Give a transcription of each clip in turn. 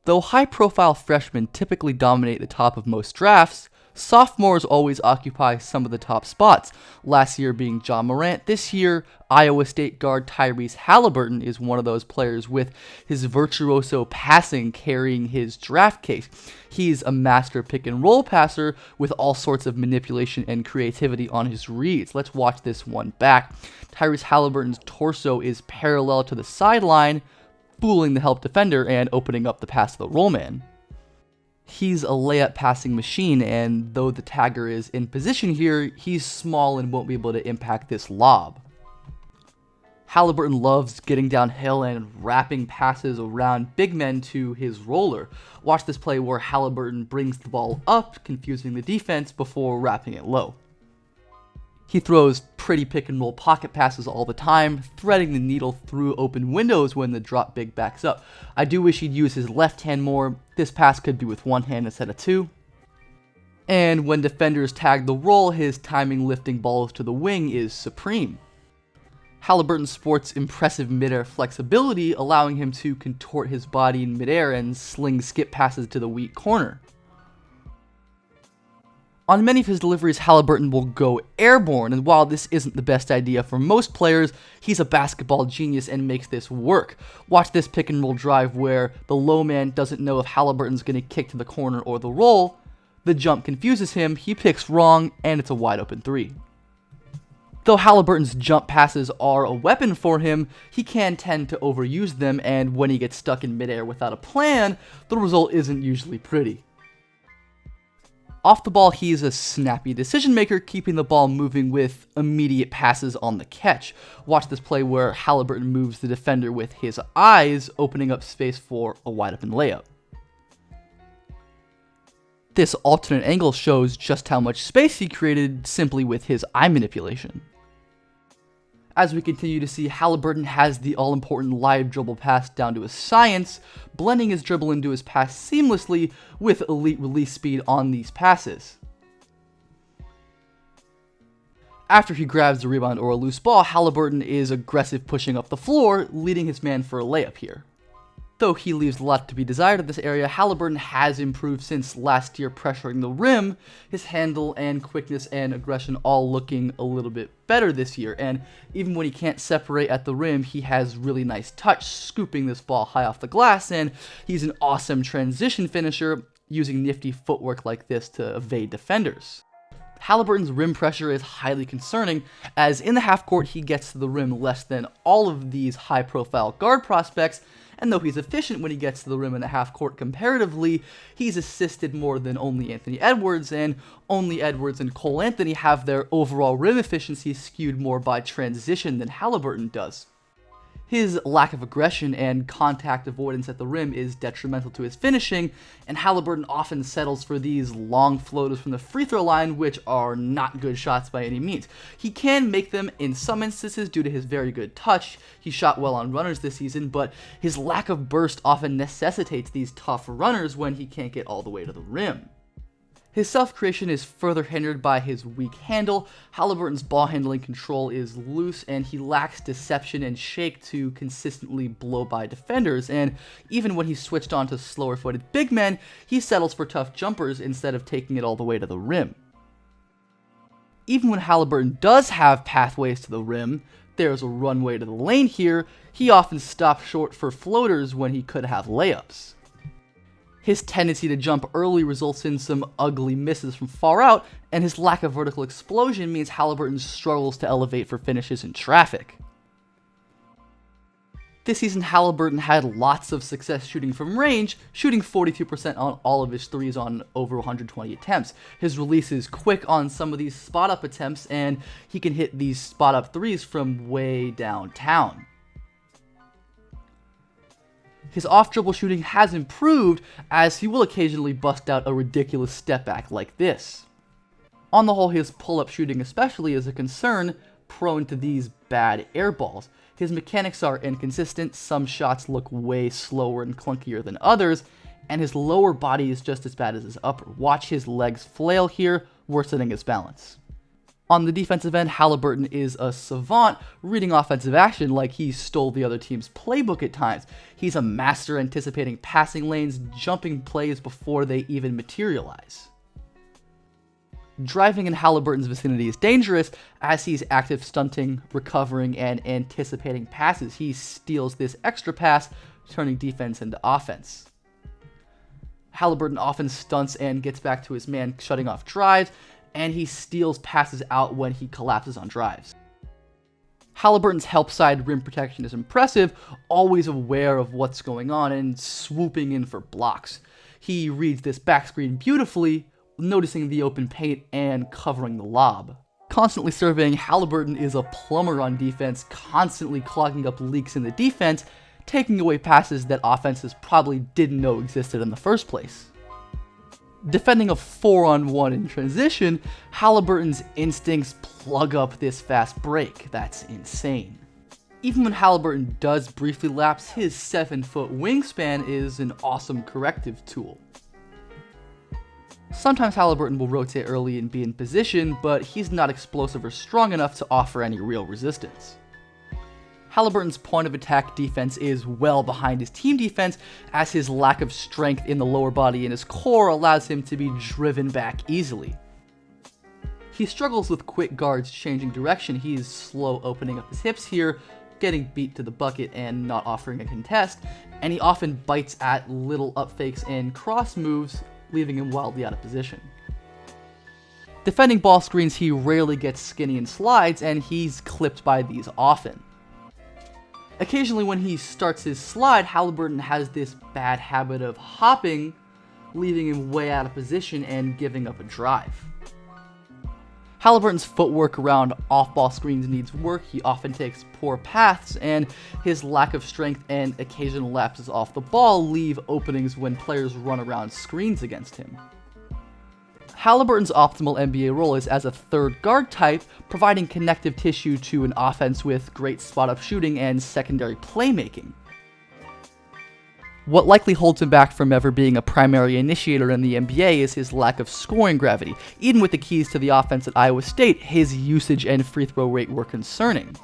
Though high-profile freshmen typically dominate the top of most drafts, sophomores always occupy some of the top spots, last year being John Morant. This year, Iowa State guard Tyrese Haliburton is one of those players, with his virtuoso passing carrying his draft case. He's a master pick-and-roll passer with all sorts of manipulation and creativity on his reads. Let's watch this one back. Tyrese Haliburton's torso is parallel to the sideline, fooling the help defender and opening up the pass to the roll man. He's a layup passing machine, and though the tagger is in position here, he's small and won't be able to impact this lob. Haliburton loves getting downhill and wrapping passes around big men to his roller. Watch this play where Haliburton brings the ball up, confusing the defense before wrapping it low. He throws pretty pick-and-roll pocket passes all the time, threading the needle through open windows when the drop big backs up. I do wish he'd use his left hand more. This pass could be with one hand instead of two. And when defenders tag the roll, his timing lifting balls to the wing is supreme. Haliburton sports impressive midair flexibility, allowing him to contort his body in midair and sling skip passes to the weak corner. On many of his deliveries, Haliburton will go airborne, and while this isn't the best idea for most players, he's a basketball genius and makes this work. Watch this pick and roll drive where the low man doesn't know if Haliburton's going to kick to the corner or the roll. The jump confuses him, he picks wrong, and it's a wide open three. Though Haliburton's jump passes are a weapon for him, he can tend to overuse them, and when he gets stuck in midair without a plan, the result isn't usually pretty. Off the ball, he's a snappy decision maker, keeping the ball moving with immediate passes on the catch. Watch this play where Haliburton moves the defender with his eyes, opening up space for a wide open layup. This alternate angle shows just how much space he created simply with his eye manipulation. As we continue to see, Haliburton has the all-important live dribble pass down to a science, blending his dribble into his pass seamlessly with elite release speed on these passes. After he grabs the rebound or a loose ball, Haliburton is aggressive pushing up the floor, leading his man for a layup here. Though he leaves a lot to be desired in this area, Haliburton has improved since last year pressuring the rim, his handle and quickness and aggression all looking a little bit better this year, and even when he can't separate at the rim, he has really nice touch, scooping this ball high off the glass, and he's an awesome transition finisher, using nifty footwork like this to evade defenders. Haliburton's rim pressure is highly concerning, as in the half court he gets to the rim less than all of these high-profile guard prospects, and though he's efficient when he gets to the rim in the half court comparatively, he's assisted more than only Anthony Edwards, and only Edwards and Cole Anthony have their overall rim efficiency skewed more by transition than Haliburton does. His lack of aggression and contact avoidance at the rim is detrimental to his finishing, and Haliburton often settles for these long floaters from the free throw line, which are not good shots by any means. He can make them in some instances due to his very good touch. He shot well on runners this season, but his lack of burst often necessitates these tough runners when he can't get all the way to the rim. His self-creation is further hindered by his weak handle. Haliburton's ball handling control is loose, and he lacks deception and shake to consistently blow by defenders, and even when he's switched on to slower-footed big men, he settles for tough jumpers instead of taking it all the way to the rim. Even when Haliburton does have pathways to the rim, there's a runway to the lane here, he often stops short for floaters when he could have layups. His tendency to jump early results in some ugly misses from far out, and his lack of vertical explosion means Haliburton struggles to elevate for finishes in traffic. This season, Haliburton had lots of success shooting from range, shooting 42% on all of his threes on over 120 attempts. His release is quick on some of these spot-up attempts, and he can hit these spot-up threes from way downtown. His off-dribble shooting has improved, as he will occasionally bust out a ridiculous step back like this. On the whole, his pull-up shooting especially is a concern, prone to these bad air balls. His mechanics are inconsistent, some shots look way slower and clunkier than others, and his lower body is just as bad as his upper. Watch his legs flail here, worsening his balance. On the defensive end, Haliburton is a savant, reading offensive action like he stole the other team's playbook at times. He's a master anticipating passing lanes, jumping plays before they even materialize. Driving in Haliburton's vicinity is dangerous, as he's active stunting, recovering, and anticipating passes. He steals this extra pass, turning defense into offense. Haliburton often stunts and gets back to his man, shutting off drives, and he steals passes out when he collapses on drives. Haliburton's help side rim protection is impressive, always aware of what's going on and swooping in for blocks. He reads this backscreen beautifully, noticing the open paint and covering the lob. Constantly surveying, Haliburton is a plumber on defense, constantly clogging up leaks in the defense, taking away passes that offenses probably didn't know existed in the first place. Defending a 4-on-1 in transition, Haliburton's instincts plug up this fast break. That's insane. Even when Haliburton does briefly lapse, his 7-foot wingspan is an awesome corrective tool. Sometimes Haliburton will rotate early and be in position, but he's not explosive or strong enough to offer any real resistance. Haliburton's point of attack defense is well behind his team defense, as his lack of strength in the lower body and his core allows him to be driven back easily. He struggles with quick guards changing direction. He's slow opening up his hips here, getting beat to the bucket and not offering a contest, and he often bites at little up fakes and cross moves, leaving him wildly out of position. Defending ball screens, he rarely gets skinny and slides, and he's clipped by these often. Occasionally when he starts his slide, Haliburton has this bad habit of hopping, leaving him way out of position and giving up a drive. Haliburton's footwork around off-ball screens needs work. He often takes poor paths, and his lack of strength and occasional lapses off the ball leave openings when players run around screens against him. Haliburton's optimal NBA role is as a third guard type, providing connective tissue to an offense with great spot-up shooting and secondary playmaking. What likely holds him back from ever being a primary initiator in the NBA is his lack of scoring gravity. Even with the keys to the offense at Iowa State, his usage and free throw rate were concerning.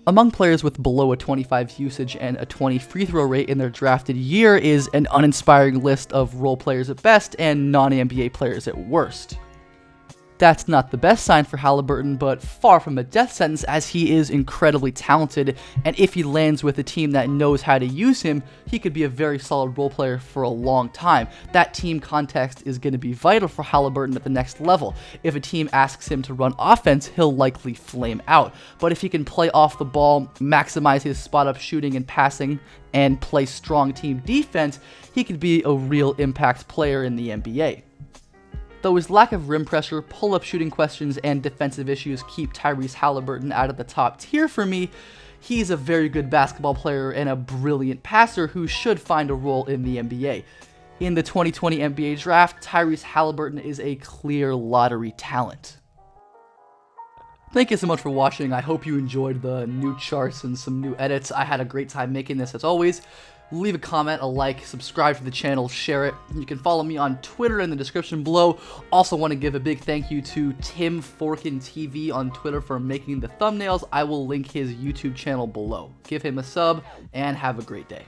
Among players with below a 25 usage and a 20 free throw rate in their drafted year is an uninspiring list of role players at best and non-NBA players at worst. That's not the best sign for Haliburton, but far from a death sentence, as he is incredibly talented, and if he lands with a team that knows how to use him, he could be a very solid role player for a long time. That team context is going to be vital for Haliburton at the next level. If a team asks him to run offense, he'll likely flame out, but if he can play off the ball, maximize his spot-up shooting and passing, and play strong team defense, he could be a real impact player in the NBA. Though his lack of rim pressure, pull-up shooting questions, and defensive issues keep Tyrese Haliburton out of the top tier for me, he's a very good basketball player and a brilliant passer who should find a role in the NBA. In the 2020 NBA draft, Tyrese Haliburton is a clear lottery talent. Thank you so much for watching. I hope you enjoyed the new charts and some new edits. I had a great time making this as always. Leave a comment, a like, subscribe to the channel, share it. You can follow me on Twitter in the description below. Also want to give a big thank you to Tim Forkin TV on Twitter for making the thumbnails. I will link his YouTube channel below. Give him a sub and have a great day.